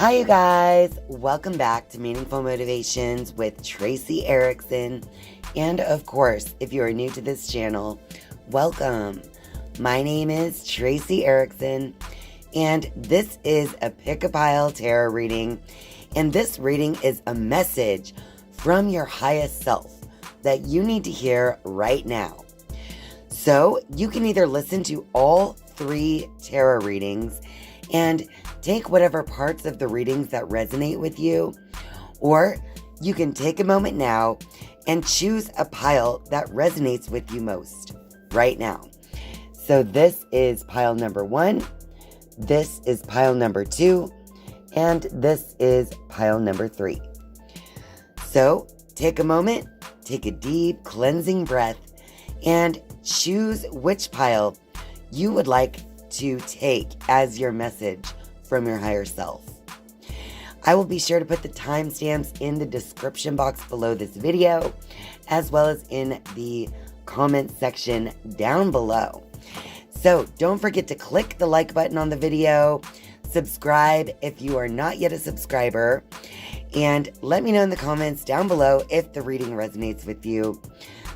Hi, you guys. Welcome back to Meaningful Motivations with Tracy Erickson. And of course, if you are new to this channel, welcome. My name is Tracy Erickson, and this is a Pick-a-Pile tarot reading. And this reading is a message from your highest self that you need to hear right now. So you can either listen to all 3 tarot readings and take whatever parts of the readings that resonate with you, or you can take a moment now and choose a pile that resonates with you most right now. So this is pile number 1, this is pile number 2, and this is pile number 3. So take a moment, take a deep cleansing breath, and choose which pile you would like to take as your message from your higher self. I will be sure to put the timestamps in the description box below this video, as well as in the comment section down below. So don't forget to click the like button on the video, subscribe if you are not yet a subscriber, and let me know in the comments down below if the reading resonates with you.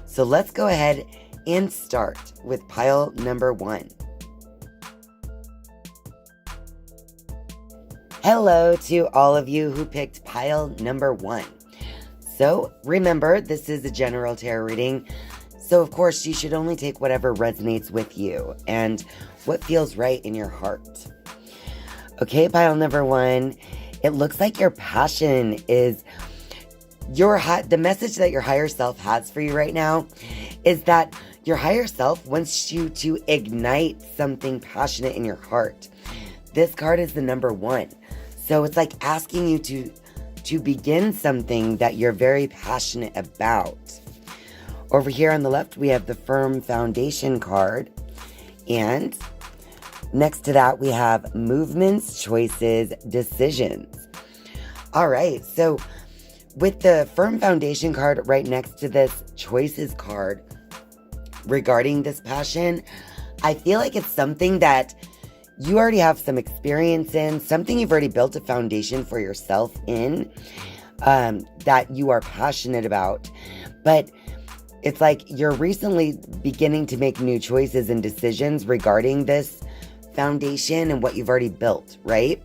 So let's go ahead and start with pile number 1. Hello to all of you who picked pile number 1. So remember, this is a general tarot reading, so of course you should only take whatever resonates with you and what feels right in your heart. Okay, pile number 1, it looks like your passion is the message that your higher self has for you right now is that your higher self wants you to ignite something passionate in your heart. This card is the number 1. So it's like asking you to begin something that you're very passionate about. Over here on the left, we have the Firm Foundation card. And next to that, we have movements, choices, decisions. All right, so with the Firm Foundation card right next to this choices card regarding this passion, I feel like it's something that you already have some experience in, something you've already built a foundation for yourself in, that you are passionate about. But it's like you're recently beginning to make new choices and decisions regarding this foundation and what you've already built, right?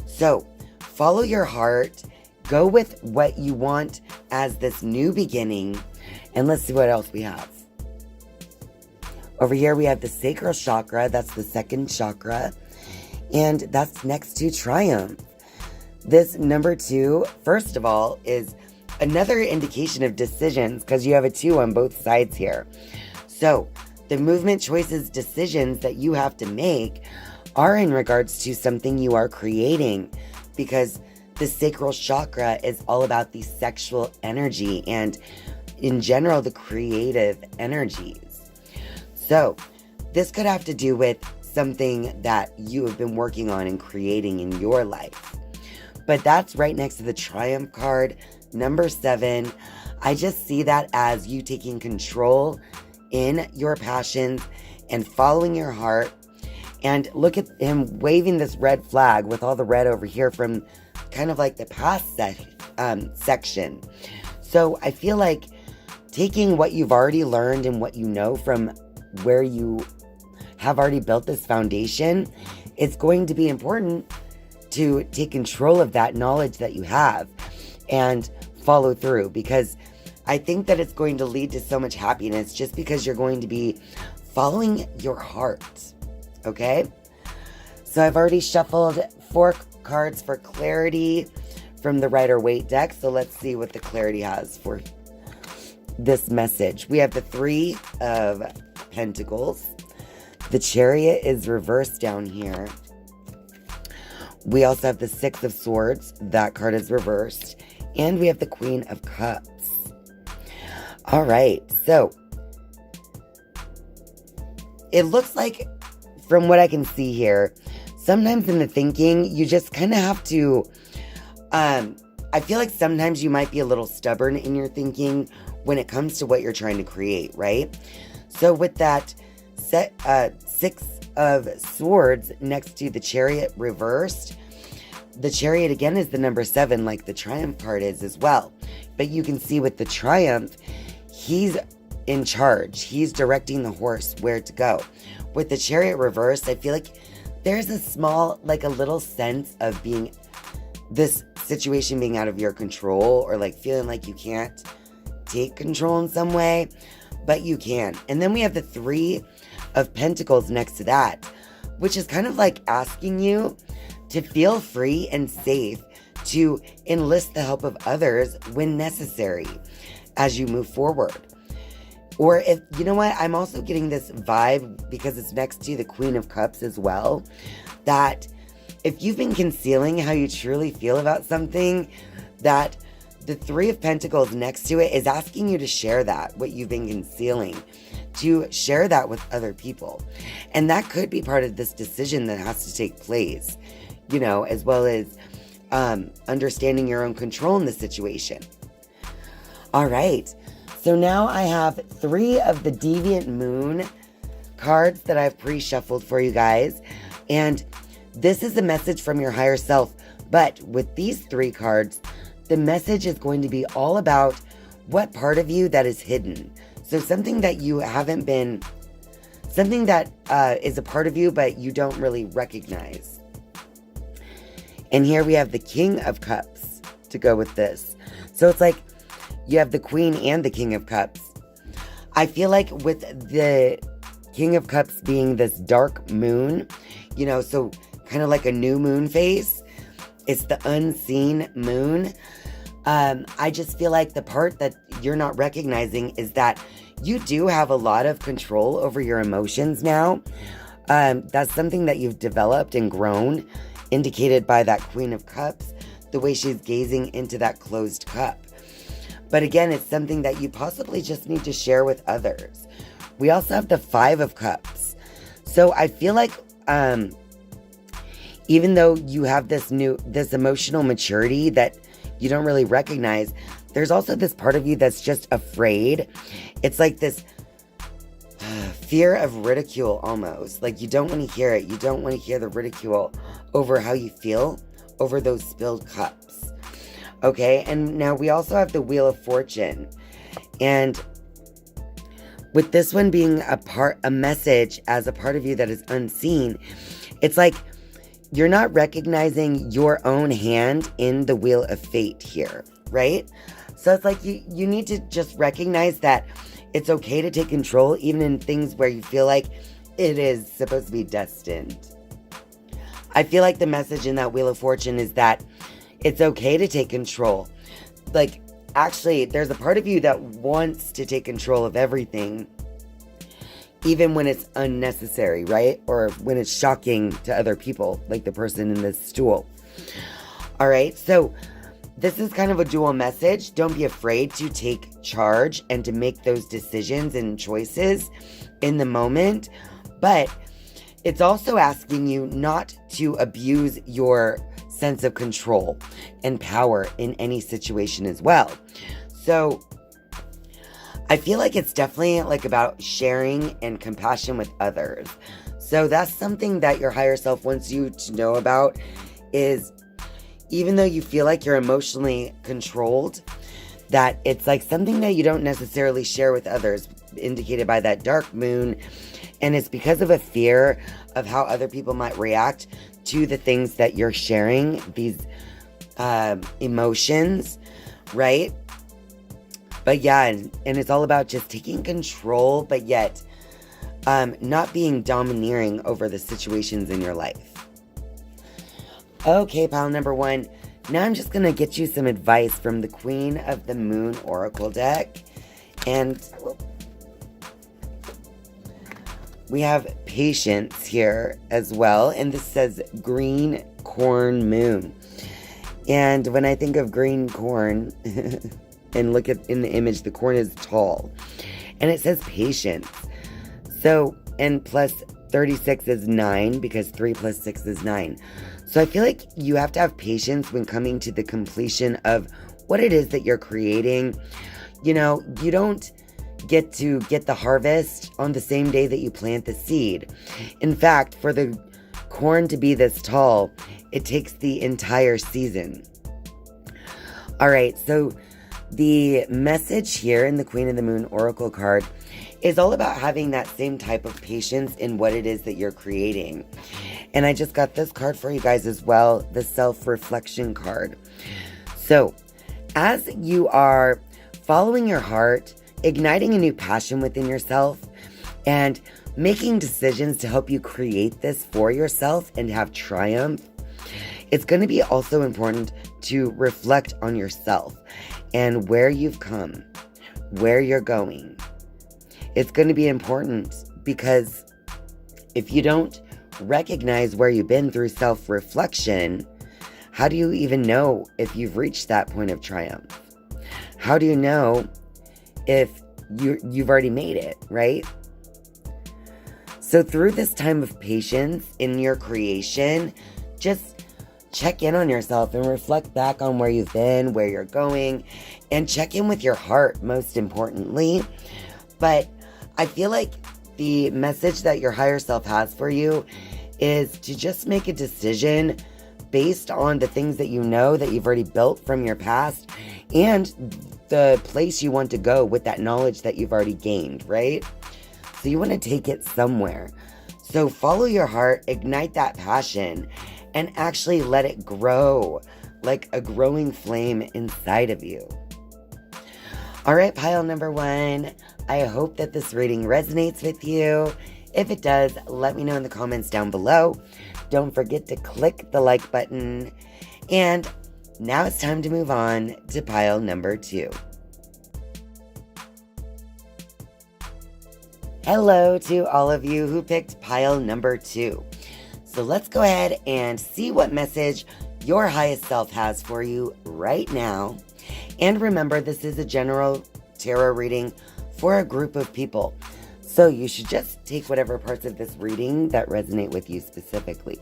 So follow your heart, go with what you want as this new beginning, and let's see what else we have. Over here we have the sacral chakra, that's the 2nd chakra, and that's next to triumph. This number 2, first of all, is another indication of decisions because you have a 2 on both sides here. So the movement, choices, decisions that you have to make are in regards to something you are creating, because the sacral chakra is all about the sexual energy and in general the creative energies. So this could have to do with something that you have been working on and creating in your life. But that's right next to the Triumph card, number 7. I just see that as you taking control in your passions and following your heart. And look at him waving this red flag with all the red over here from kind of like the past section. So I feel like taking what you've already learned and what you know from where you have already built this foundation, it's going to be important to take control of that knowledge that you have and follow through, because I think that it's going to lead to so much happiness just because you're going to be following your heart. Okay? So I've already shuffled 4 cards for clarity from the Rider-Waite deck. So let's see what the clarity has for this message. We have the 3 of Pentacles. The Chariot is reversed down here. We also have the 6 of Swords. That card is reversed. And we have the Queen of Cups. All right. So it looks like, from what I can see here, sometimes in the thinking, you just kind of have to, I feel like sometimes you might be a little stubborn in your thinking when it comes to what you're trying to create, right? So with that 6 of Swords next to the Chariot reversed, the Chariot again is the number 7, like the Triumph card is as well. But you can see with the Triumph, he's in charge. He's directing the horse where to go. With the Chariot reversed, I feel like there's a small, like a little sense of being, this situation being out of your control, or like feeling like you can't take control in some way, but you can. And then we have the 3 of Pentacles next to that, which is kind of like asking you to feel free and safe to enlist the help of others when necessary as you move forward. Or if, you know what, I'm also getting this vibe because it's next to the Queen of Cups as well, that if you've been concealing how you truly feel about something, that the 3 of Pentacles next to it is asking you to share that, what you've been concealing, to share that with other people. And that could be part of this decision that has to take place, you know, as well as understanding your own control in the situation. All right. So now I have 3 of the Deviant Moon cards that I've pre-shuffled for you guys. And this is a message from your higher self. But with these 3 cards, the message is going to be all about what part of you that is hidden. So something that you haven't been, something that is a part of you, but you don't really recognize. And here we have the King of Cups to go with this. So it's like you have the Queen and the King of Cups. I feel like with the King of Cups being this dark moon, you know, so kind of like a new moon phase. It's the unseen moon. I just feel like the part that you're not recognizing is that you do have a lot of control over your emotions now. That's something that you've developed and grown, indicated by that Queen of Cups, the way she's gazing into that closed cup. But again, it's something that you possibly just need to share with others. We also have the 5 of Cups. So I feel like even though you have this emotional maturity that you don't really recognize, there's also this part of you that's just afraid. It's like this fear of ridicule almost. Like you don't want to hear it. You don't want to hear the ridicule over how you feel over those spilled cups. Okay, and now we also have the Wheel of Fortune. And with this one being a message as a part of you that is unseen, it's like you're not recognizing your own hand in the Wheel of Fate here, right? So it's like you need to just recognize that it's okay to take control even in things where you feel like it is supposed to be destined. I feel like the message in that Wheel of Fortune is that it's okay to take control. Like, actually, there's a part of you that wants to take control of everything, even when it's unnecessary, right? Or when it's shocking to other people, like the person in this stool. All right, so this is kind of a dual message. Don't be afraid to take charge and to make those decisions and choices in the moment. But it's also asking you not to abuse your sense of control and power in any situation as well. So I feel like it's definitely like about sharing and compassion with others. So that's something that your higher self wants you to know about, is even though you feel like you're emotionally controlled, that it's like something that you don't necessarily share with others, indicated by that dark moon. And it's because of a fear of how other people might react to the things that you're sharing, these emotions, right? But yeah, and it's all about just taking control, but yet not being domineering over the situations in your life. Okay, pile number 1. Now I'm just going to get you some advice from the Queen of the Moon Oracle deck. And we have patience here as well. And this says green corn moon. And when I think of green corn, and look at in the image, the corn is tall. And it says patience. So, and plus 36 is 9, because 3 plus 6 is 9. So I feel like you have to have patience when coming to the completion of what it is that you're creating. You know, you don't get to get the harvest on the same day that you plant the seed. In fact, for the corn to be this tall, it takes the entire season. All right, so the message here in the Queen of the Moon Oracle card is all about having that same type of patience in what it is that you're creating. And I just got this card for you guys as well, the self-reflection card. So, as you are following your heart, igniting a new passion within yourself, and making decisions to help you create this for yourself and have triumph, it's going to be also important to reflect on yourself and where you've come, where you're going. It's going to be important because if you don't recognize where you've been through self-reflection, how do you even know if you've reached that point of triumph? How do you know if you've already made it, right? So through this time of patience in your creation, just check in on yourself and reflect back on where you've been, where you're going, and check in with your heart, most importantly. But I feel like the message that your higher self has for you is to just make a decision based on the things that you know that you've already built from your past and the place you want to go with that knowledge that you've already gained, right? So you want to take it somewhere. So follow your heart, ignite that passion, and actually let it grow like a growing flame inside of you. All right, pile number 1. I hope that this reading resonates with you. If it does, let me know in the comments down below. Don't forget to click the like button. And now it's time to move on to pile number 2. Hello to all of you who picked pile number 2. So let's go ahead and see what message your highest self has for you right now. And remember, this is a general tarot reading for a group of people. So you should just take whatever parts of this reading that resonate with you specifically.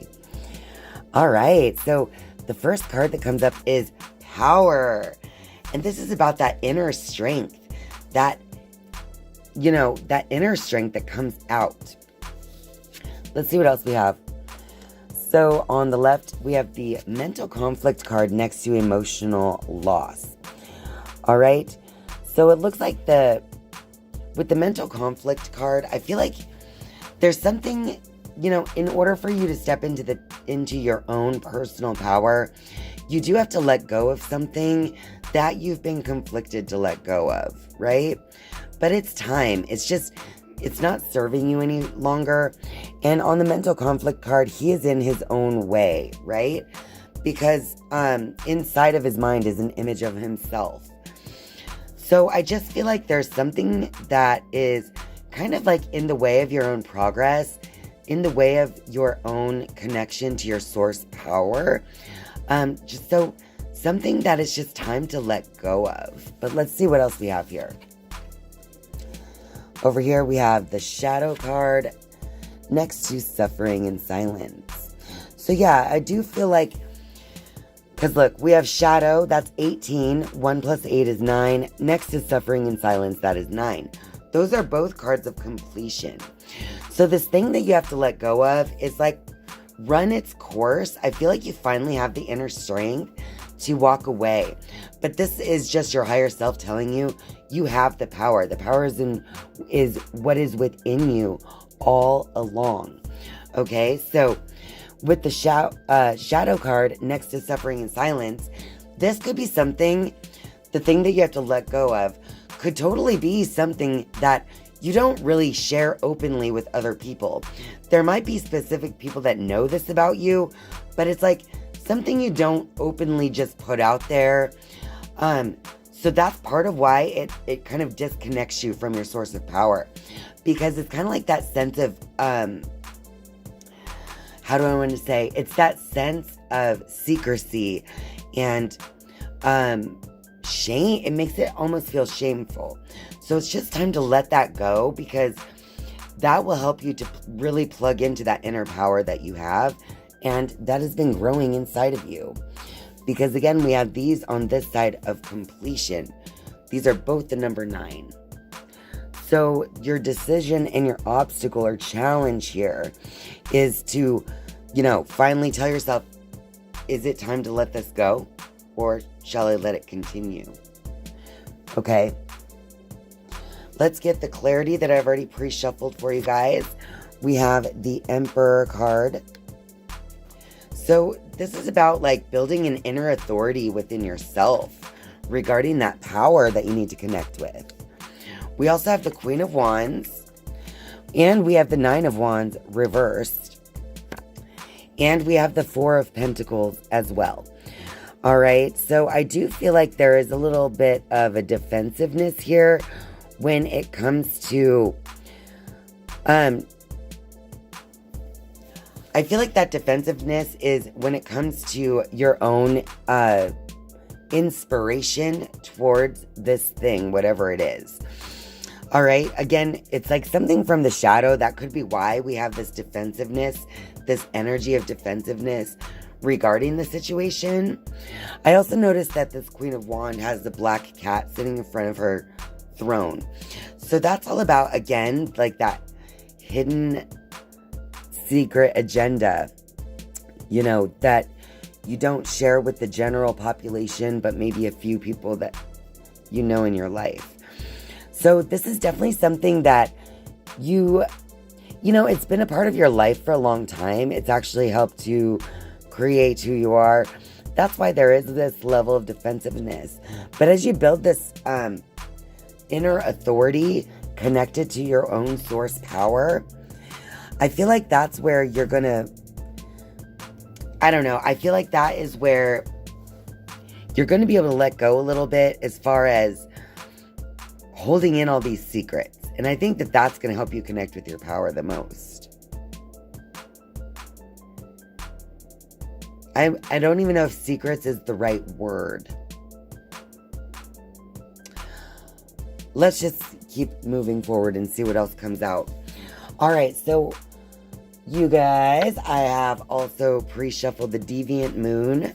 All right, so the first card that comes up is Power. And this is about that inner strength, that inner strength that comes out. Let's see what else we have. So on the left, we have the mental conflict card next to emotional loss. All right, so it looks like with the mental conflict card, I feel like there's something, in order for you to step into your own personal power, you do have to let go of something that you've been conflicted to let go of, right? But it's time. It's not serving you any longer. And on the mental conflict card, he is in his own way, right? Because inside of his mind is an image of himself. So I just feel like there's something that is kind of like in the way of your own progress, in the way of your own connection to your source power. Just so something that is just time to let go of. But let's see what else we have here. Over here we have the Shadow card next to Suffering in Silence. So yeah, I do feel like, because look, we have Shadow, that's 18. 1 plus 8 is 9. Next to Suffering in Silence, that is 9. Those are both cards of completion. So this thing that you have to let go of is like run its course. I feel like you finally have the inner strength to walk away. But this is just your higher self telling you, you have the power. The power is what is within you all along. Okay, so with the Shadow card next to Suffering in Silence, this could be something, the thing that you have to let go of could totally be something that you don't really share openly with other people. There might be specific people that know this about you, but it's like something you don't openly just put out there. So that's part of why it kind of disconnects you from your source of power, because it's kind of like that sense of, how do I want to say? It's that sense of secrecy and shame. It makes it almost feel shameful. So it's just time to let that go, because that will help you to really plug into that inner power that you have and that has been growing inside of you. Because again, we have these on this side of completion. These are both the number 9. So your decision and your obstacle or challenge here is to finally tell yourself, is it time to let this go? Or shall I let it continue? Okay. Let's get the clarity that I've already pre-shuffled for you guys. We have the Emperor card. So this is about like building an inner authority within yourself regarding that power that you need to connect with. We also have the Queen of Wands. And we have the Nine of Wands reversed. And we have the Four of Pentacles as well. All right, so I do feel like there is a little bit of a defensiveness here when it comes to, I feel like that defensiveness is when it comes to your own inspiration towards this thing, whatever it is. All right, again, it's like something from the shadow. That could be why we have this defensiveness, this energy of defensiveness regarding the situation. I also noticed that this Queen of Wands has the black cat sitting in front of her throne. So that's all about, again, like that hidden secret agenda, that you don't share with the general population, but maybe a few people that in your life. So this is definitely something that it's been a part of your life for a long time. It's actually helped to create who you are. That's why there is this level of defensiveness. But as you build this inner authority connected to your own source power, I feel like that's where you're gonna, I feel like that is where you're gonna be able to let go a little bit as far as holding in all these secrets. And I think that that's going to help you connect with your power the most. I don't even know if secrets is the right word. Let's just keep moving forward and see what else comes out. All right, so you guys, I have also pre-shuffled the Deviant Moon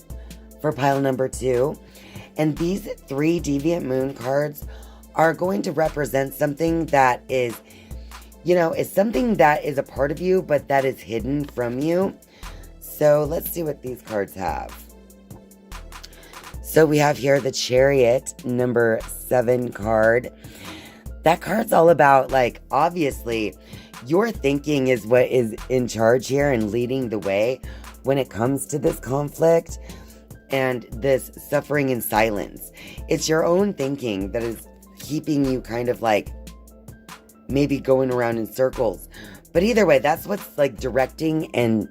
for pile number 2. And these 3 Deviant Moon cards are going to represent something that is, is something that is a part of you, but that is hidden from you. So let's see what these cards have. So we have here the Chariot, number 7 card. That card's all about, like, obviously, your thinking is what is in charge here and leading the way when it comes to this conflict and this suffering in silence. It's your own thinking that is keeping you kind of like maybe going around in circles. But either way, that's what's like directing and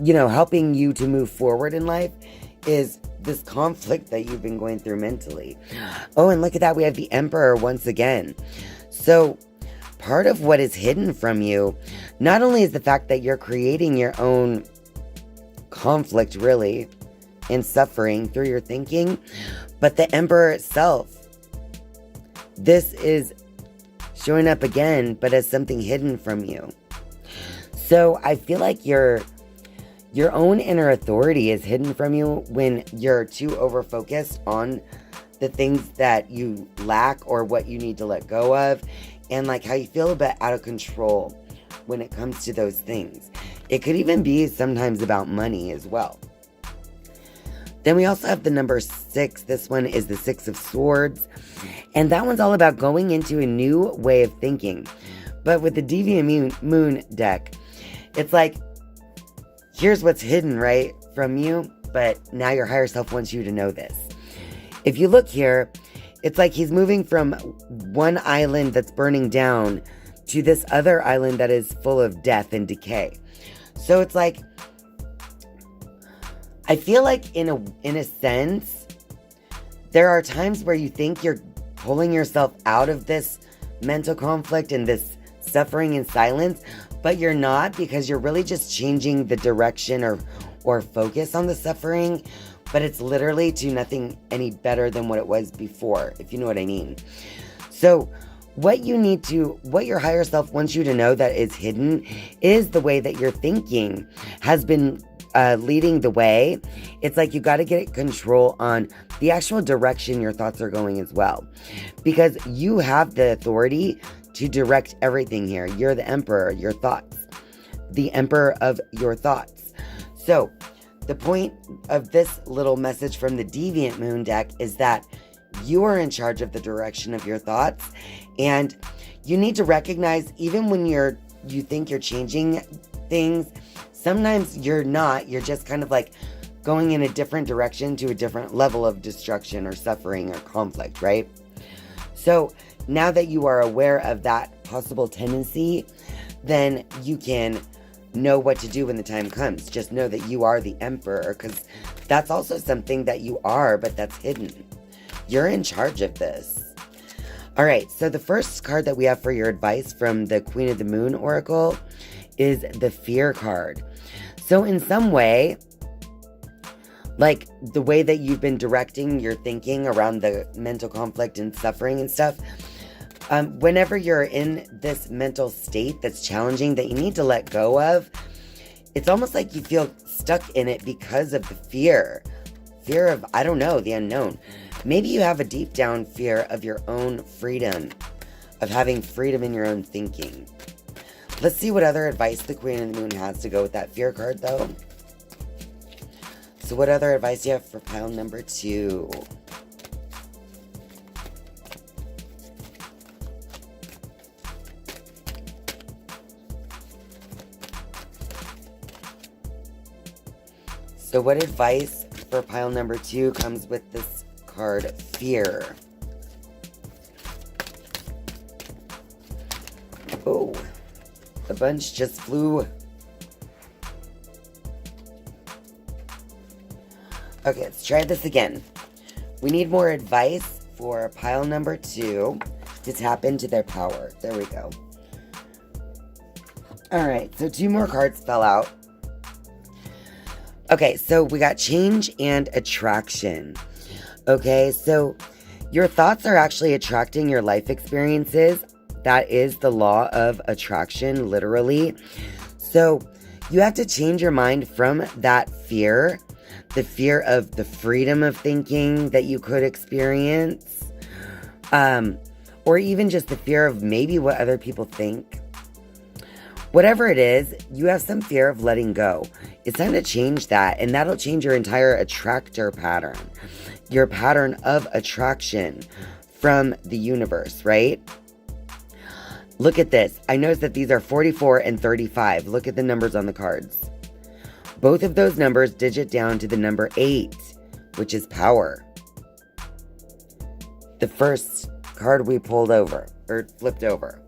helping you to move forward in life is this conflict that you've been going through mentally. Oh, and look at that, we have the Emperor once again. So part of what is hidden from you not only is the fact that you're creating your own conflict really and suffering through your thinking, but the Emperor itself, this is showing up again, but as something hidden from you. So I feel like your own inner authority is hidden from you when you're too over-focused on the things that you lack or what you need to let go of, and like how you feel a bit out of control when it comes to those things. It could even be sometimes about money as well. Then we also have the number 6. This one is the 6 of Swords. And that one's all about going into a new way of thinking. But with the Deviant Moon deck, it's like, here's what's hidden, right, from you. But now your higher self wants you to know this. If you look here, it's like he's moving from one island that's burning down to this other island that is full of death and decay. So it's like, I feel like in a sense, there are times where you think you're pulling yourself out of this mental conflict and this suffering in silence, but you're not, because you're really just changing the direction or focus on the suffering, but it's literally to nothing any better than what it was before, if you know what I mean. So what your higher self wants you to know that is hidden is the way that you're thinking has been leading the way. It's like you got to get control on the actual direction your thoughts are going as well, because you have the authority to direct everything here. You're the emperor, your thoughts. the emperor of your thoughts. So the point of this little message from the Deviant Moon deck is that you are in charge of the direction of your thoughts, and you need to recognize, even when you think you're changing things, sometimes you're not. You're just kind of like going in a different direction to a different level of destruction or suffering or conflict, right? So now that you are aware of that possible tendency, then you can know what to do when the time comes. Just know that you are the emperor, because that's also something that you are, but that's hidden. You're in charge of this. All right, so the first card that we have for your advice from the Queen of the Moon Oracle is the Fear card. So in some way, like the way that you've been directing your thinking around the mental conflict and suffering and stuff, whenever you're in this mental state that's challenging, that you need to let go of, it's almost like you feel stuck in it because of the fear of, I don't know, the unknown. Maybe you have a deep down fear of your own freedom, of having freedom in your own thinking. Let's see what other advice the Queen of the Moon has to go with that fear card, though. So what other advice do you have for pile number 2? So what advice for pile number 2 comes with this card, Fear? Oh, the bunch just flew. Okay, let's try this again. We need more advice for pile number 2 to tap into their power. There we go. All right, so 2 more cards fell out. Okay, so we got change and attraction. Okay, so your thoughts are actually attracting your life experiences. That is the law of attraction, literally. So you have to change your mind from that fear, the fear of the freedom of thinking that you could experience, or even just the fear of maybe what other people think. Whatever it is, you have some fear of letting go. It's time to change that, and that'll change your entire attractor pattern, your pattern of attraction from the universe, right? Look at this. I noticed that these are 44 and 35. Look at the numbers on the cards. Both of those numbers digit down to the number 8, which is power. The first card we pulled over, or flipped over.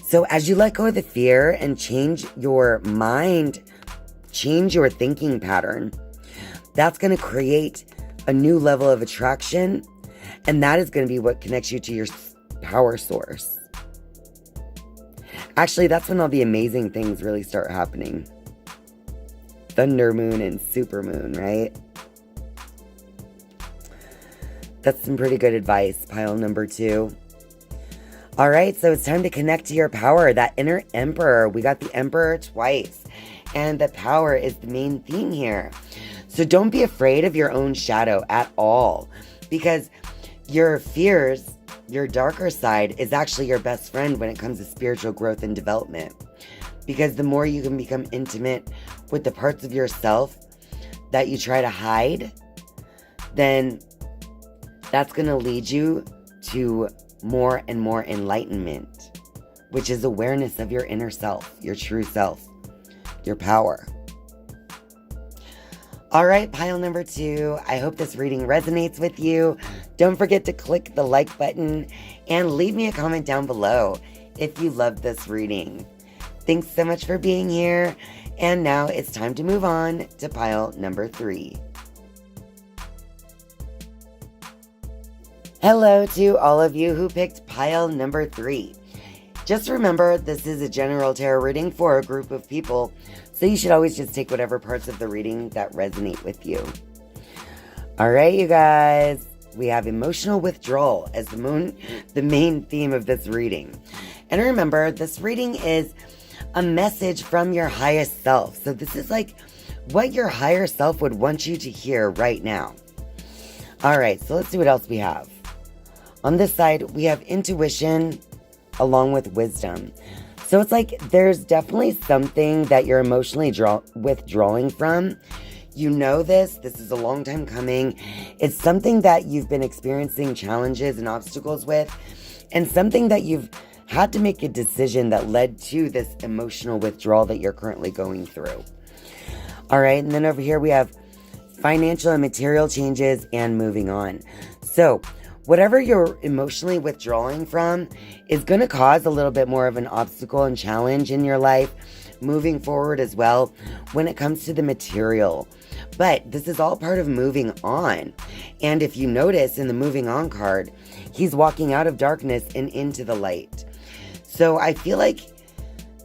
So as you let go of the fear and change your mind, change your thinking pattern, that's going to create a new level of attraction, and that is going to be what connects you to your power source. Actually, that's when all the amazing things really start happening. Thunder moon and super moon, right? That's some pretty good advice, pile number 2. All right, so it's time to connect to your power, that inner emperor. We got the emperor twice, and the power is the main theme here. So don't be afraid of your own shadow at all, because your fears, your darker side, is actually your best friend when it comes to spiritual growth and development. Because the more you can become intimate with the parts of yourself that you try to hide, then that's going to lead you to more and more enlightenment, which is awareness of your inner self, your true self, your power. All right, pile number 2. I hope this reading resonates with you. Don't forget to click the like button and leave me a comment down below if you loved this reading. Thanks so much for being here. And now it's time to move on to pile number 3. Hello to all of you who picked pile number 3. Just remember, this is a general tarot reading for a group of people, so you should always just take whatever parts of the reading that resonate with you. All right, you guys, we have emotional withdrawal as the main theme of this reading. And remember, this reading is a message from your highest self. So this is like what your higher self would want you to hear right now. All right, so let's see what else we have. On this side, we have intuition along with wisdom. So it's like there's definitely something that you're emotionally withdrawing from. You know this is a long time coming. It's something that you've been experiencing challenges and obstacles with, and something that you've had to make a decision that led to this emotional withdrawal that you're currently going through. All right, and then over here we have financial and material changes and moving on. So whatever you're emotionally withdrawing from is going to cause a little bit more of an obstacle and challenge in your life moving forward as well when it comes to the material. But this is all part of moving on. And if you notice in the moving on card, he's walking out of darkness and into the light. So I feel like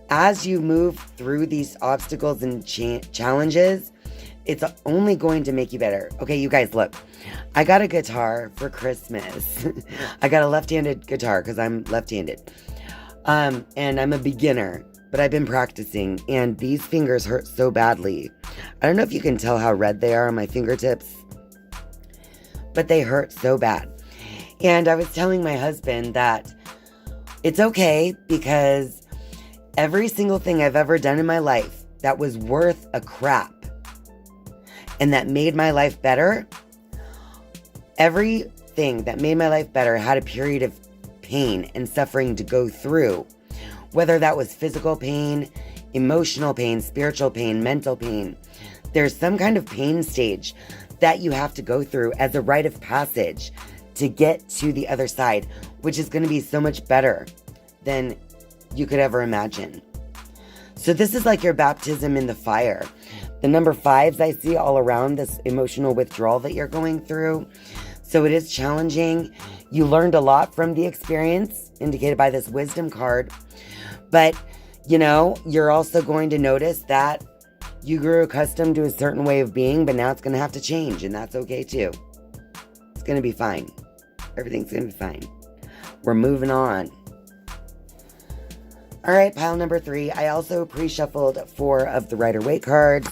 as you move through these obstacles and challenges, it's only going to make you better. Okay, you guys, look. I got a guitar for Christmas. I got a left-handed guitar because I'm left-handed. And I'm a beginner, but I've been practicing, and these fingers hurt so badly. I don't know if you can tell how red they are on my fingertips, but they hurt so bad. And I was telling my husband that it's okay because every single thing I've ever done in my life that was worth a crap and that made my life better, everything that made my life better had a period of pain and suffering to go through. Whether that was physical pain, emotional pain, spiritual pain, mental pain. There's some kind of pain stage that you have to go through as a rite of passage to get to the other side, which is going to be so much better than you could ever imagine. So this is like your baptism in the fire. The number 5s I see all around this emotional withdrawal that you're going through. So it is challenging. You learned a lot from the experience, indicated by this wisdom card. But, you know, you're also going to notice that you grew accustomed to a certain way of being, but now it's going to have to change, and that's okay too. It's going to be fine. Everything's going to be fine. We're moving on. All right, pile number 3. I also pre-shuffled 4 of the Rider-Waite cards.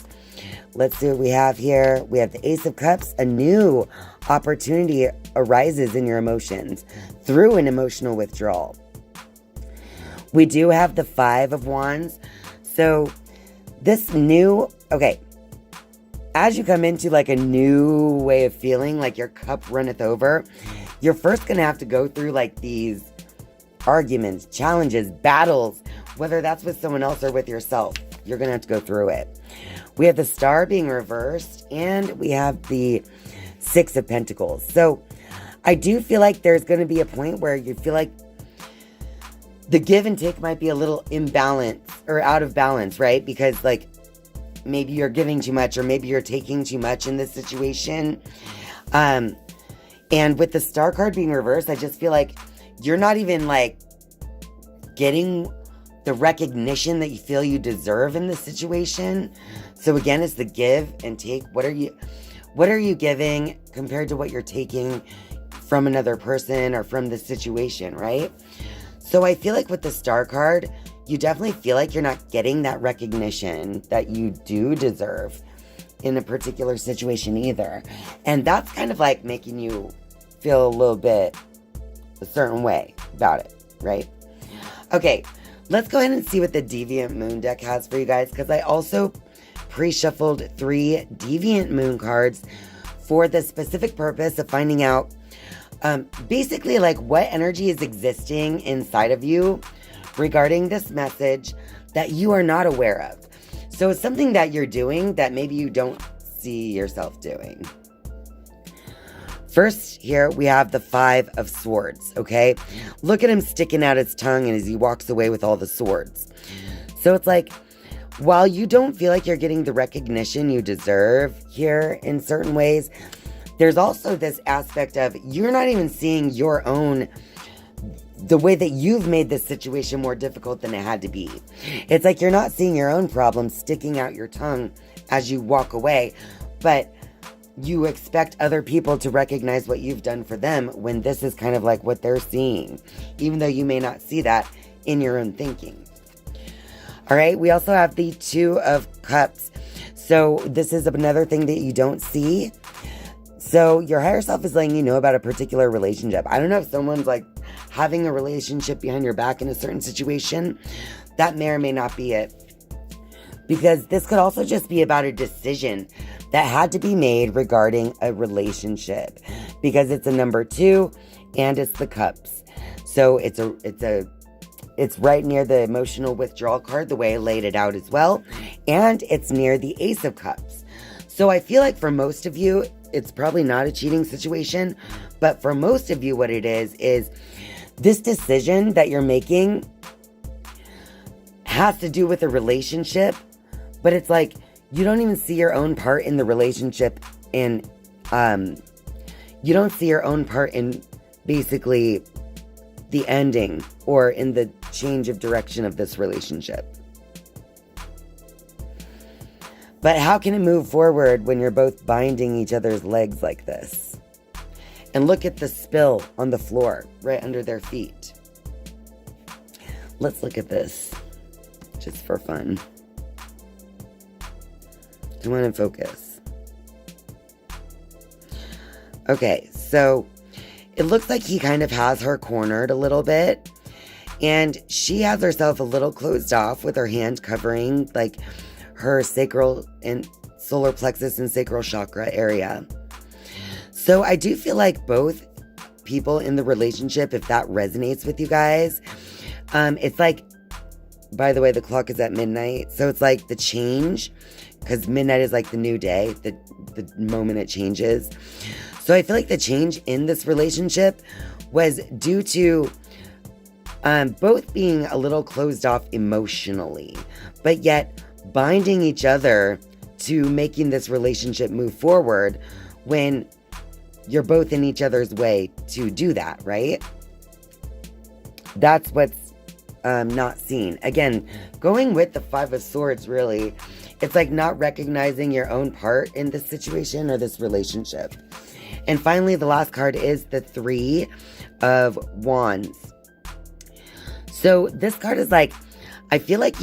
Let's see what we have here. We have the Ace of Cups. A new opportunity arises in your emotions through an emotional withdrawal. We do have the 5 of Wands. So this new, as you come into like a new way of feeling, like your cup runneth over, you're first going to have to go through like these arguments, challenges, battles, whether that's with someone else or with yourself. You're going to have to go through it. We have the Star being reversed, and we have the 6 of Pentacles. So I do feel like there's going to be a point where you feel like the give and take might be a little imbalanced or out of balance, right? Because like maybe you're giving too much or maybe you're taking too much in this situation. And with the Star card being reversed, I just feel like you're not even like getting the recognition that you feel you deserve in this situation. So again, it's the give and take. What are you giving compared to what you're taking from another person or from the situation, right? So I feel like with the Star card, you definitely feel like you're not getting that recognition that you do deserve in a particular situation either. And that's kind of like making you feel a little bit a certain way about it, right? Okay, let's go ahead and see what the Deviant Moon deck has for you guys, because I also pre-shuffled 3 Deviant Moon cards for the specific purpose of finding out basically like what energy is existing inside of you regarding this message that you are not aware of. So it's something that you're doing that maybe you don't see yourself doing. First, here we have the 5 of Swords, okay? Look at him sticking out his tongue and as he walks away with all the swords. So it's like, while you don't feel like you're getting the recognition you deserve here in certain ways, there's also this aspect of you're not even seeing your own, the way that you've made this situation more difficult than it had to be. It's like you're not seeing your own problems sticking out your tongue as you walk away, but you expect other people to recognize what you've done for them when this is kind of like what they're seeing, even though you may not see that in your own thinking. All right, we also have the 2 of Cups. So this is another thing that you don't see. So your higher self is letting you know about a particular relationship. I don't know if someone's like having a relationship behind your back in a certain situation, that may or may not be it. Because this could also just be about a decision that had to be made regarding a relationship. Because it's a number 2 and it's the cups. So it's right near the emotional withdrawal card, the way I laid it out as well. And it's near the Ace of Cups. So I feel like for most of you, it's probably not a cheating situation. But for most of you, what it is this decision that you're making has to do with a relationship. But it's like, you don't even see your own part in the relationship. And you don't see your own part in basically the ending or in the change of direction of this relationship. But how can it move forward when you're both binding each other's legs like this? And look at the spill on the floor right under their feet. Let's look at this just for fun. I want to focus. Okay, so it looks like he kind of has her cornered a little bit. And she has herself a little closed off with her hand covering like her sacral and solar plexus and sacral chakra area. So I do feel like both people in the relationship, if that resonates with you guys, it's like, by the way, the clock is at midnight. So it's like the change, because midnight is like the new day, the moment it changes. So I feel like the change in this relationship was due to both being a little closed off emotionally, but yet binding each other to making this relationship move forward when you're both in each other's way to do that, right? That's what's not seen. Again, going with the 5 of Swords, really, it's like not recognizing your own part in this situation or this relationship. And finally, the last card is the 3 of Wands. So this card is like, I feel like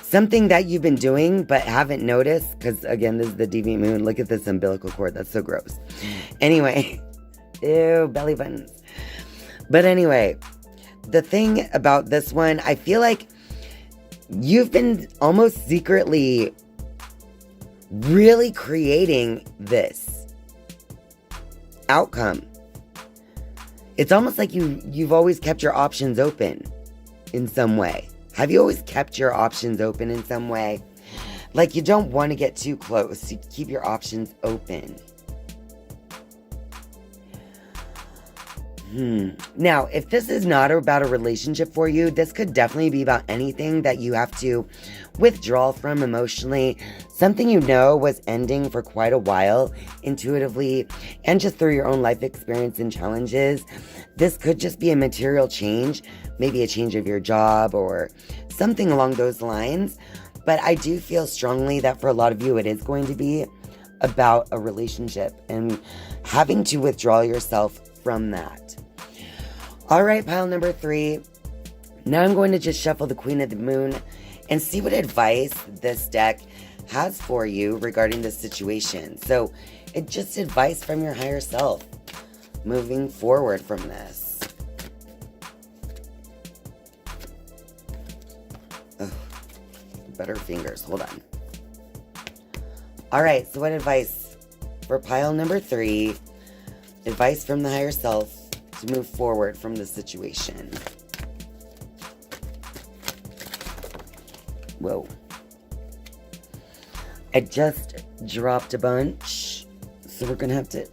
something that you've been doing but haven't noticed, because again, this is the Deviant Moon. Look at this umbilical cord. That's so gross. Anyway, ew, belly buttons. But anyway, the thing about this one, I feel like you've been almost secretly really creating this outcome. It's almost like you've always kept your options open in some way. Have you always kept your options open in some way? Like you don't want to get too close. You keep your options open. Now, if this is not about a relationship for you, this could definitely be about anything that you have to withdraw from emotionally. Something you know was ending for quite a while, intuitively, and just through your own life experience and challenges. This could just be a material change, maybe a change of your job or something along those lines. But I do feel strongly that for a lot of you, it is going to be about a relationship and having to withdraw yourself from that. All right, pile number 3. Now I'm going to just shuffle the Queen of the Moon and see what advice this deck has for you regarding this situation. So it's just advice from your higher self moving forward from this. Ugh, better fingers. Hold on. All right, so what advice for pile number 3? Advice from the higher self to move forward from the situation. Whoa. I just dropped a bunch, so we're gonna have to...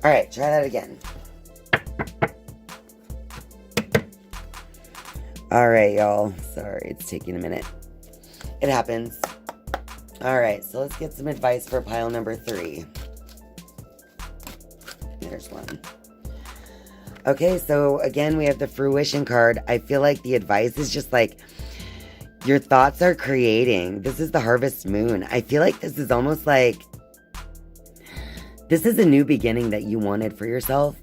Alright, try that again. Alright, y'all. Sorry, it's taking a minute. It happens. Alright, so let's get some advice for pile number 3. There's one. Okay, so again, we have the fruition card. I feel like the advice is just like, your thoughts are creating. This is the harvest moon. I feel like this is almost like, this is a new beginning that you wanted for yourself.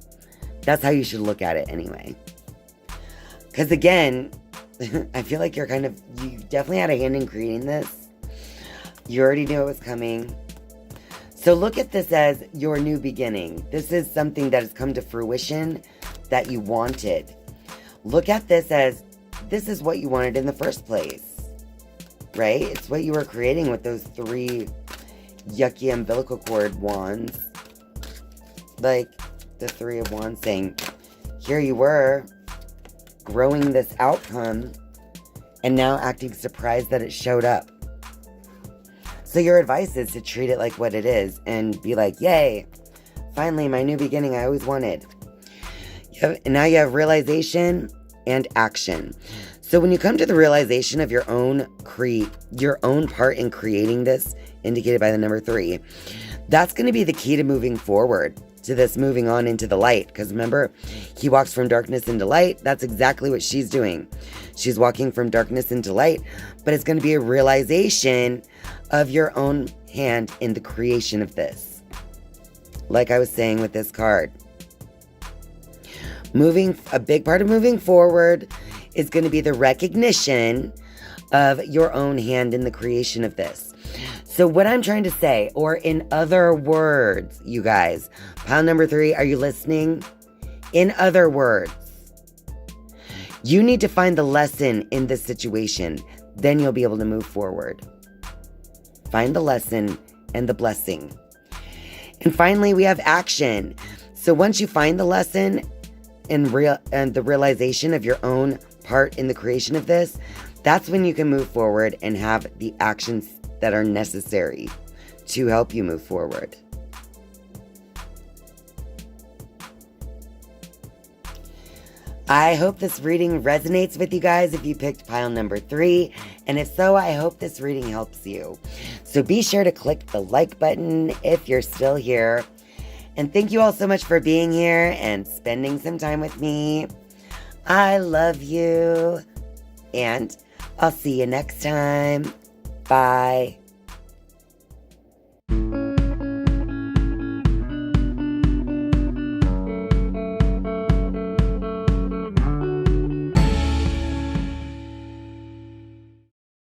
That's how you should look at it anyway. Because again, I feel like you definitely had a hand in creating this. You already knew it was coming. So look at this as your new beginning. This is something that has come to fruition that you wanted. Look at this as this is what you wanted in the first place, right? It's what you were creating with those 3 yucky umbilical cord wands. Like the 3 of Wands saying, here you were, growing this outcome, and now acting surprised that it showed up. So your advice is to treat it like what it is and be like, yay, finally my new beginning I always wanted. Now you have realization and action. So when you come to the realization of your own part in creating this, indicated by the number 3, that's going to be the key to moving forward, to this moving on into the light. Because remember, he walks from darkness into light. That's exactly what she's doing. She's walking from darkness into light, but it's going to be a realization of your own hand in the creation of this. Like I was saying with this card. A big part of moving forward is going to be the recognition of your own hand in the creation of this. So what I'm trying to say, or in other words, you guys, pile number 3, are you listening? In other words, you need to find the lesson in this situation. Then you'll be able to move forward. Find the lesson and the blessing. And finally, we have action. So once you find the lesson and the realization of your own part in the creation of this, that's when you can move forward and have the actions that are necessary to help you move forward. I hope this reading resonates with you guys if you picked pile number 3. And if so, I hope this reading helps you. So be sure to click the like button if you're still here. And thank you all so much for being here and spending some time with me. I love you. And I'll see you next time. Bye.